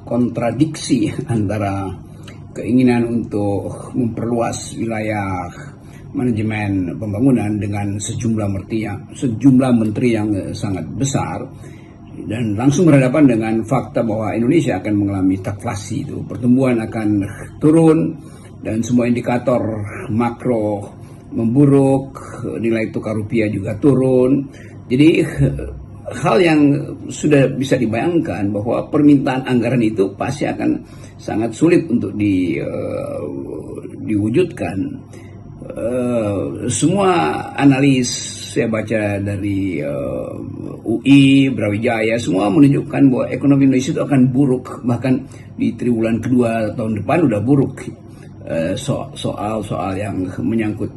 kontradiksi antara keinginan untuk memperluas wilayah manajemen pembangunan dengan sejumlah menteri yang sangat besar, dan langsung berhadapan dengan fakta bahwa Indonesia akan mengalami stagflasi, itu pertumbuhan akan turun dan semua indikator makro memburuk, nilai tukar rupiah juga turun. Jadi hal yang sudah bisa dibayangkan bahwa permintaan anggaran itu pasti akan sangat sulit untuk diwujudkan. Semua analis saya baca dari UI, Brawijaya, semua menunjukkan bahwa ekonomi Indonesia itu akan buruk, bahkan di triwulan kedua tahun depan udah buruk. Soal yang menyangkut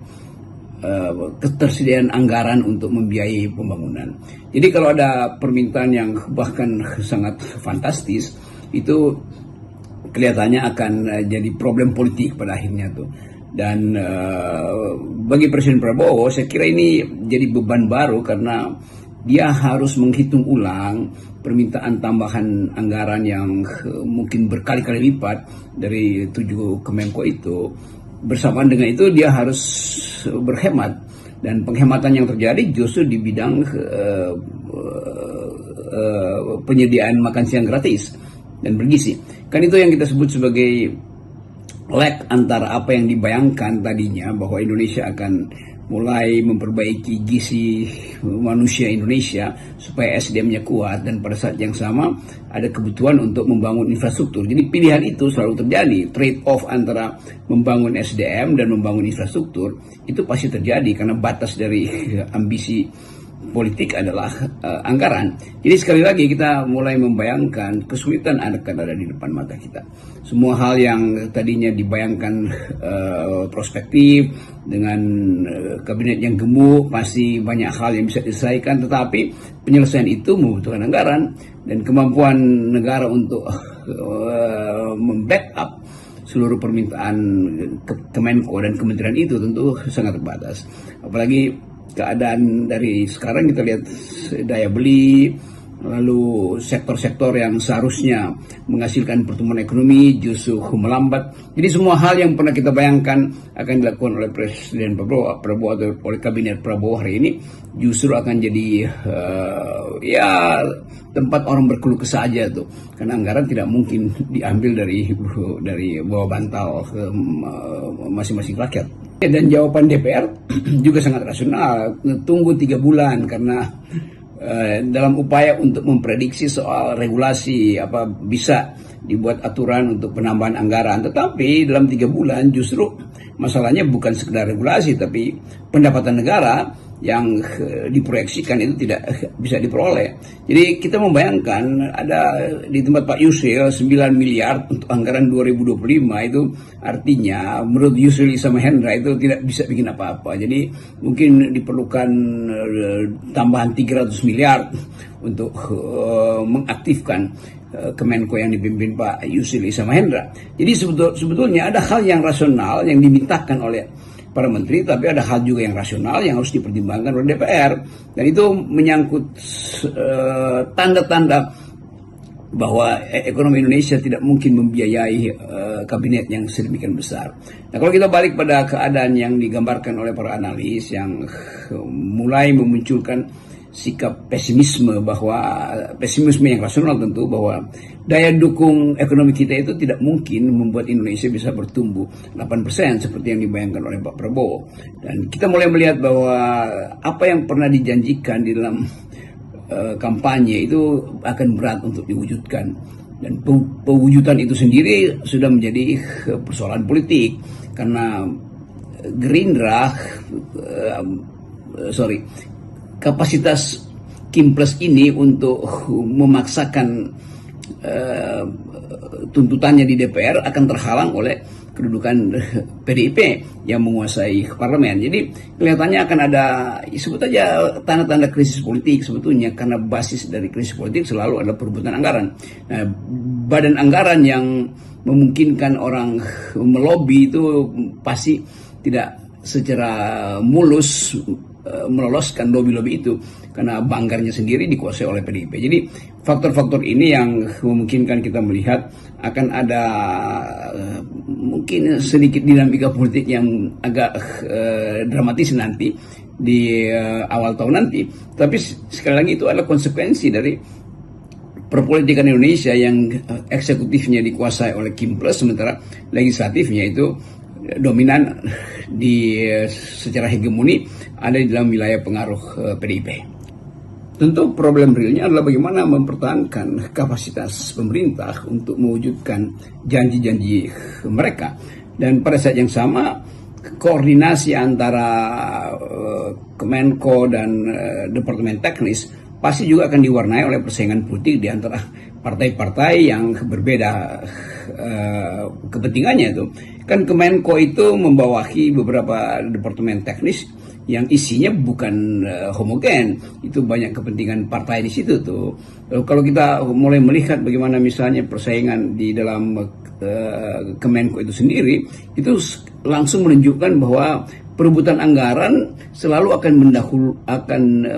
ketersediaan anggaran untuk membiayai pembangunan. Jadi kalau ada permintaan yang bahkan sangat fantastis, itu kelihatannya akan jadi problem politik pada akhirnya tuh. Dan bagi Presiden Prabowo, saya kira ini jadi beban baru karena dia harus menghitung ulang permintaan tambahan anggaran yang mungkin berkali-kali lipat dari 7 Kemenko itu. Bersamaan dengan itu dia harus berhemat, dan penghematan yang terjadi justru di bidang penyediaan makan siang gratis dan bergizi. Kan itu yang kita sebut sebagai lag antara apa yang dibayangkan tadinya bahwa Indonesia akan mulai memperbaiki gizi manusia Indonesia supaya SDM-nya kuat, dan pada saat yang sama ada kebutuhan untuk membangun infrastruktur. Jadi pilihan itu selalu terjadi, trade off antara membangun SDM dan membangun infrastruktur itu pasti terjadi karena batas dari ambisi politik adalah anggaran. Jadi sekali lagi kita mulai membayangkan kesulitan akan ada di depan mata kita. Semua hal yang tadinya dibayangkan prospektif dengan kabinet yang gemuk, pasti banyak hal yang bisa diselesaikan, tetapi penyelesaian itu membutuhkan anggaran, dan kemampuan negara untuk membackup seluruh permintaan Kemenko dan kementerian itu tentu sangat terbatas. Apalagi keadaan dari sekarang kita lihat daya beli, lalu sektor-sektor yang seharusnya menghasilkan pertumbuhan ekonomi justru melambat. Jadi semua hal yang pernah kita bayangkan akan dilakukan oleh Presiden Prabowo atau oleh Kabinet Prabowo hari ini justru akan jadi tempat orang berkeluh kesah saja tuh, karena anggaran tidak mungkin diambil dari bawah bantal ke masing-masing rakyat. Dan jawaban DPR juga sangat rasional, tunggu 3 bulan karena dalam upaya untuk memprediksi soal regulasi apa bisa dibuat aturan untuk penambahan anggaran. Tetapi dalam 3 bulan justru masalahnya bukan sekedar regulasi, tapi pendapatan negara yang diproyeksikan itu tidak bisa diperoleh. Jadi kita membayangkan ada di tempat Pak Yusril 9 miliar untuk anggaran 2025, itu artinya menurut Yusril Issam Mahendra itu tidak bisa bikin apa-apa. Jadi mungkin diperlukan tambahan 300 miliar untuk mengaktifkan Kemenko yang dipimpin Pak Yusril Issam Mahendra. Jadi sebetulnya ada hal yang rasional yang dimintakan oleh para menteri, tapi ada hal juga yang rasional yang harus dipertimbangkan oleh DPR, dan itu menyangkut tanda-tanda bahwa ekonomi Indonesia tidak mungkin membiayai kabinet yang sedemikian besar. Nah, kalau kita balik pada keadaan yang digambarkan oleh para analis yang mulai memunculkan sikap pesimisme yang rasional tentu, bahwa daya dukung ekonomi kita itu tidak mungkin membuat Indonesia bisa bertumbuh 8% seperti yang dibayangkan oleh Pak Prabowo. Dan kita mulai melihat bahwa apa yang pernah dijanjikan di dalam kampanye itu akan berat untuk diwujudkan, dan pewujudan itu sendiri sudah menjadi persoalan politik karena kapasitas Kimpres ini untuk memaksakan tuntutannya di DPR akan terhalang oleh kedudukan PDIP yang menguasai parlemen. Jadi kelihatannya akan ada, sebut aja tanda-tanda krisis politik sebetulnya, karena basis dari krisis politik selalu adalah perebutan anggaran. Nah, badan anggaran yang memungkinkan orang melobi itu pasti tidak secara mulus meloloskan lobby-lobby itu karena banggarnya sendiri dikuasai oleh PDIP. Jadi faktor-faktor ini yang memungkinkan kita melihat akan ada mungkin sedikit dinamika politik yang agak dramatis nanti di awal tahun nanti. Tapi sekali lagi itu adalah konsekuensi dari perpolitikan Indonesia yang eksekutifnya dikuasai oleh Kim Plus, sementara legislatifnya itu dominan secara hegemoni ada di dalam wilayah pengaruh PDIP. Tentu problem realnya adalah bagaimana mempertahankan kapasitas pemerintah untuk mewujudkan janji-janji mereka, dan pada saat yang sama koordinasi antara Kemenko dan Departemen Teknis pasti juga akan diwarnai oleh persaingan politik di antara partai-partai yang berbeda kepentingannya itu. Kan Kemenko itu membawahi beberapa departemen teknis yang isinya bukan homogen, itu banyak kepentingan partai di situ tuh. Kalau kita mulai melihat bagaimana misalnya persaingan di dalam Kemenko itu sendiri, itu langsung menunjukkan bahwa perebutan anggaran selalu akan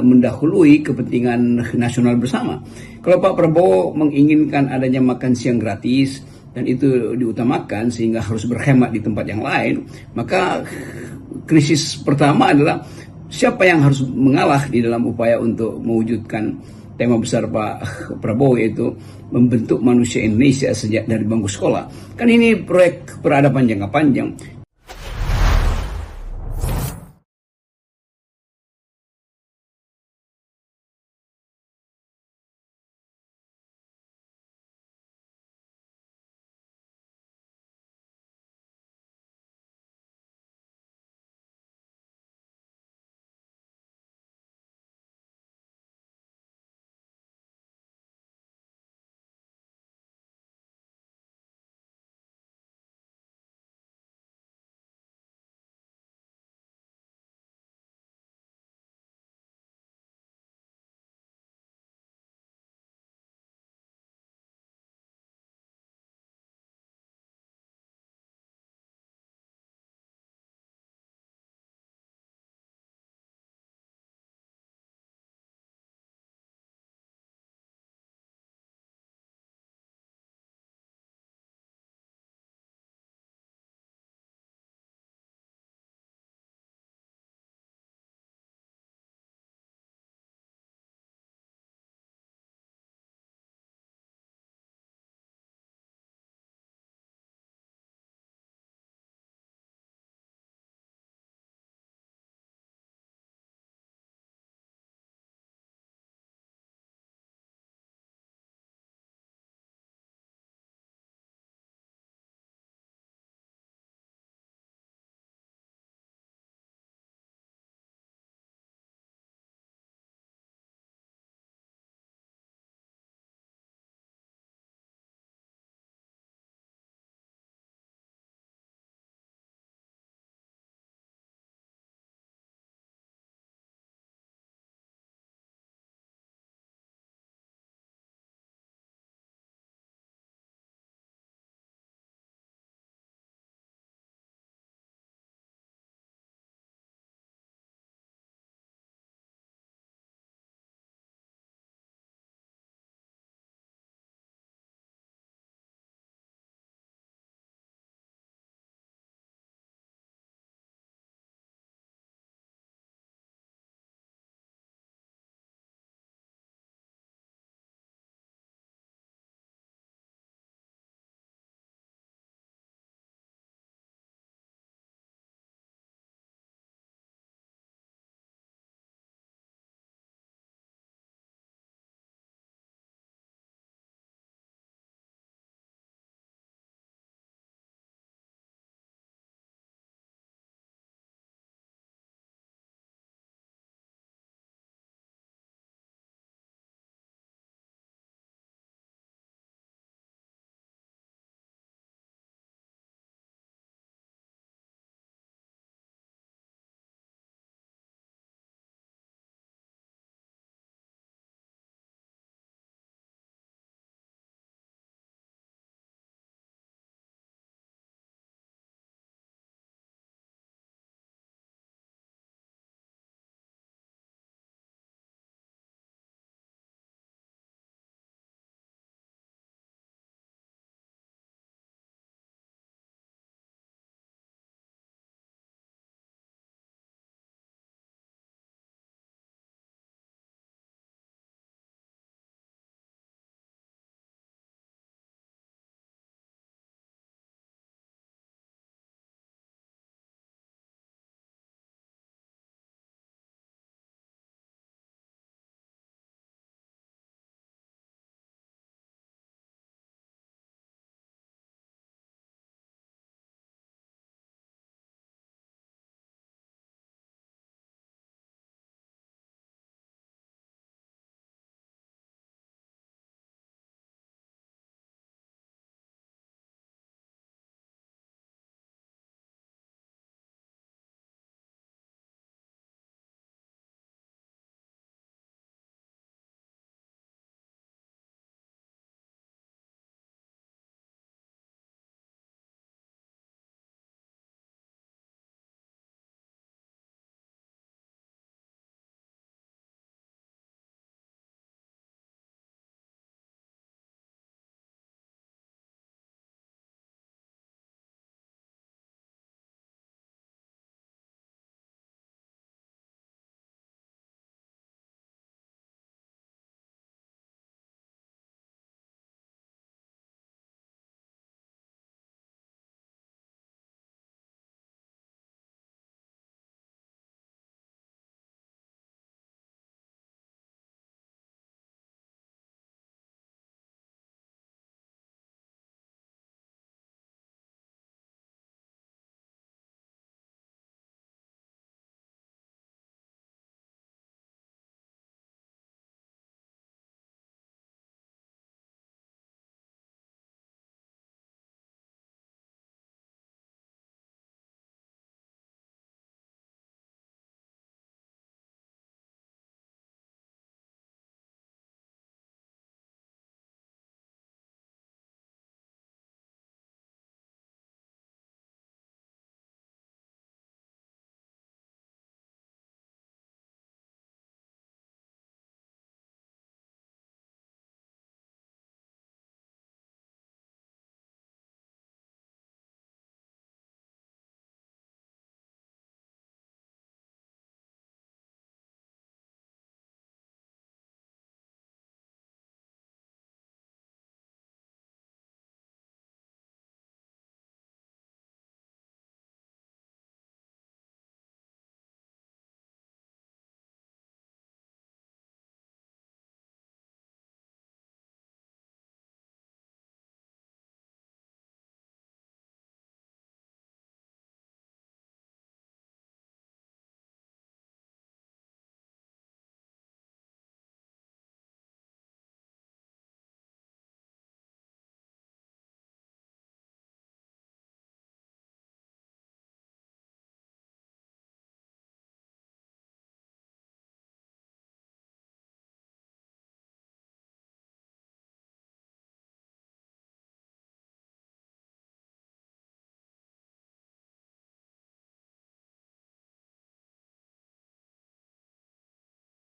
mendahului kepentingan nasional bersama. Kalau Pak Prabowo menginginkan adanya makan siang gratis dan itu diutamakan sehingga harus berhemat di tempat yang lain, maka krisis pertama adalah siapa yang harus mengalah di dalam upaya untuk mewujudkan tema besar Pak Prabowo, yaitu membentuk manusia Indonesia sejak dari bangku sekolah. Kan ini proyek peradaban jangka panjang.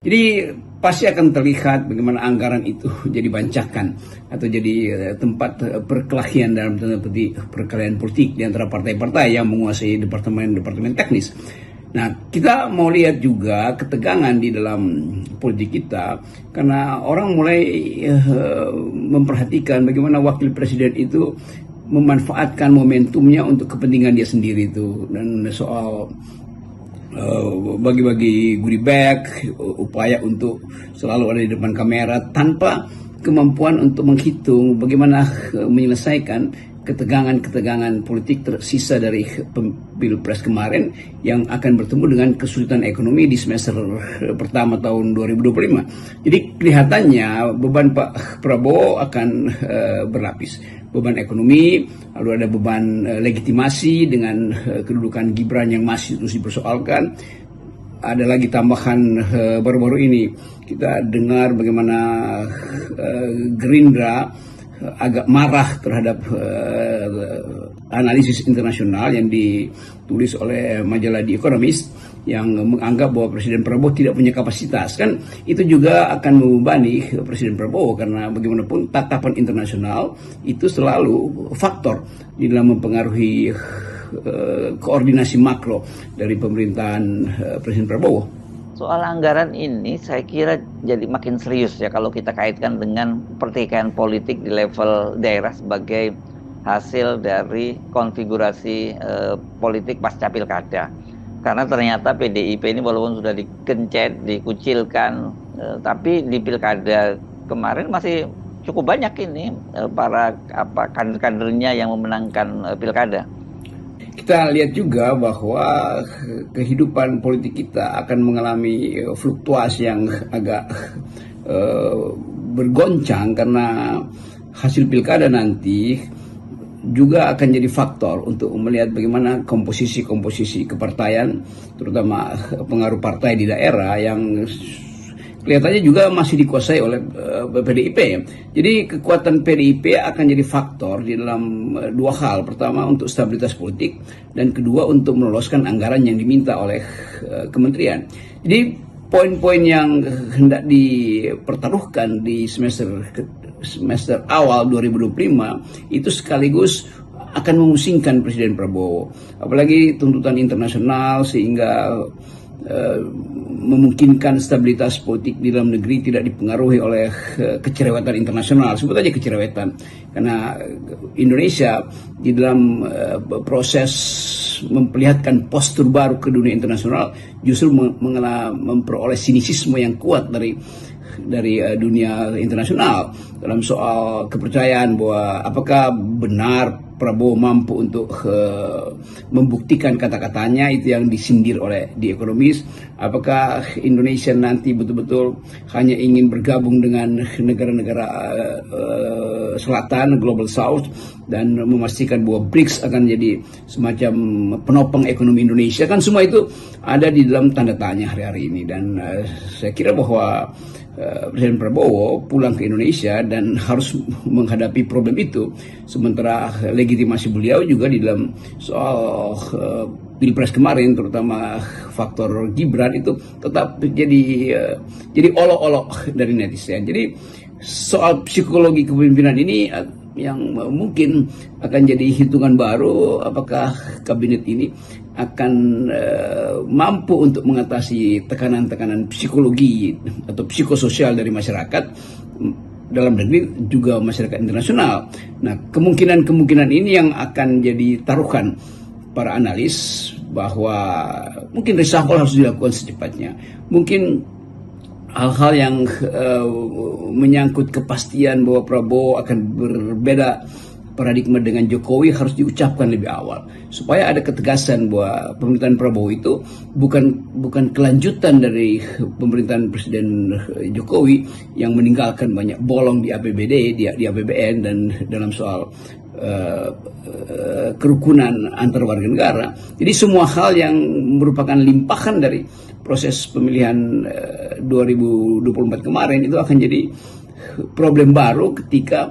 Jadi pasti akan terlihat bagaimana anggaran itu jadi bancakan atau jadi tempat perkelahian dalam tanda petik perkelahian politik di antara partai-partai yang menguasai departemen-departemen teknis. Nah, kita mau lihat juga ketegangan di dalam politik kita karena orang mulai memperhatikan bagaimana wakil presiden itu memanfaatkan momentumnya untuk kepentingan dia sendiri itu, dan soal bagi-bagi goodie bag, upaya untuk selalu ada di depan kamera tanpa kemampuan untuk menghitung bagaimana menyelesaikan ketegangan-ketegangan politik tersisa dari Pilpres kemarin yang akan bertemu dengan kesulitan ekonomi di semester pertama tahun 2025. Jadi kelihatannya beban Pak Prabowo akan berlapis. Beban ekonomi, lalu ada beban legitimasi dengan kedudukan Gibran yang masih terus dipersoalkan. Ada lagi tambahan baru-baru ini kita dengar bagaimana Gerindra agak marah terhadap analisis internasional yang ditulis oleh majalah The Economist yang menganggap bahwa Presiden Prabowo tidak punya kapasitas. Kan itu juga akan membebani Presiden Prabowo karena bagaimanapun tatapan internasional itu selalu faktor di dalam mempengaruhi koordinasi makro dari pemerintahan Presiden Prabowo. Soal anggaran ini saya kira jadi makin serius ya kalau kita kaitkan dengan pertikaian politik di level daerah sebagai hasil dari konfigurasi politik pasca pilkada. Karena ternyata PDIP ini walaupun sudah dikencet, dikucilkan, tapi di pilkada kemarin masih cukup banyak ini para kader-kadernya yang memenangkan pilkada. Kita lihat juga bahwa kehidupan politik kita akan mengalami fluktuasi yang agak bergoncang karena hasil pilkada nanti juga akan jadi faktor untuk melihat bagaimana komposisi kepartaian, terutama pengaruh partai di daerah yang kelihatannya juga masih dikuasai oleh PDIP. Jadi kekuatan PDIP akan jadi faktor di dalam dua hal. Pertama untuk stabilitas politik dan kedua untuk meloloskan anggaran yang diminta oleh kementerian. Jadi poin-poin yang hendak dipertaruhkan di semester awal 2025 itu sekaligus akan memusingkan Presiden Prabowo. Apalagi tuntutan internasional sehingga memungkinkan stabilitas politik di dalam negeri tidak dipengaruhi oleh kecerewetan internasional. Sebut aja kecerewetan. Karena Indonesia di dalam proses memperlihatkan postur baru ke dunia internasional justru memperoleh sinisisme yang kuat dari dunia internasional dalam soal kepercayaan bahwa apakah benar Prabowo mampu untuk membuktikan kata-katanya itu yang disindir oleh The Economist. Apakah Indonesia nanti betul-betul hanya ingin bergabung dengan negara-negara selatan, Global South, dan memastikan bahwa BRICS akan jadi semacam penopang ekonomi Indonesia. Kan semua itu ada di dalam tanda tanya hari-hari ini. Dan saya kira bahwa Presiden Prabowo pulang ke Indonesia dan harus menghadapi problem itu, sementara legitimasi beliau juga di dalam soal Pilpres kemarin, terutama faktor Gibran itu tetap jadi olok-olok dari netizen. Jadi soal psikologi kepemimpinan ini yang mungkin akan jadi hitungan baru, apakah kabinet ini akan mampu untuk mengatasi tekanan-tekanan psikologi atau psikososial dari masyarakat dalam negeri juga masyarakat internasional. Nah, kemungkinan ini yang akan jadi taruhan para analis bahwa mungkin reshuffle harus dilakukan secepatnya. Mungkin hal-hal yang menyangkut kepastian bahwa Prabowo akan berbeda paradigma dengan Jokowi harus diucapkan lebih awal supaya ada ketegasan bahwa pemerintahan Prabowo itu bukan kelanjutan dari pemerintahan Presiden Jokowi yang meninggalkan banyak bolong di APBD, di APBN, dan dalam soal kerukunan antar warga negara. Jadi semua hal yang merupakan limpahan dari proses pemilihan 2024 kemarin itu akan jadi problem baru ketika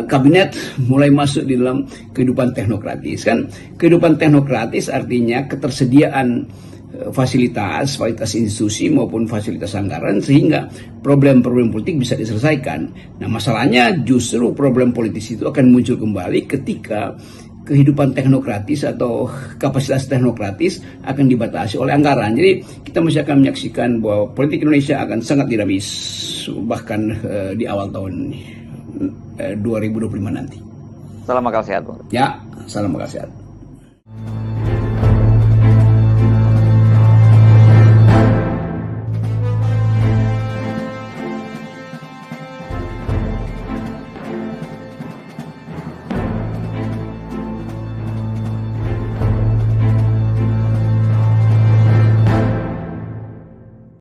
kabinet mulai masuk di dalam kehidupan teknokratis. Kan kehidupan teknokratis artinya ketersediaan fasilitas institusi maupun fasilitas anggaran sehingga problem-problem politik bisa diselesaikan. Nah, masalahnya justru problem politis itu akan muncul kembali ketika kehidupan teknokratis atau kapasitas teknokratis akan dibatasi oleh anggaran. Jadi kita masih akan menyaksikan bahwa politik Indonesia akan sangat dinamis bahkan di awal tahun 2025 nanti. Salam akal sehat, Bung. Ya, salam akal sehat.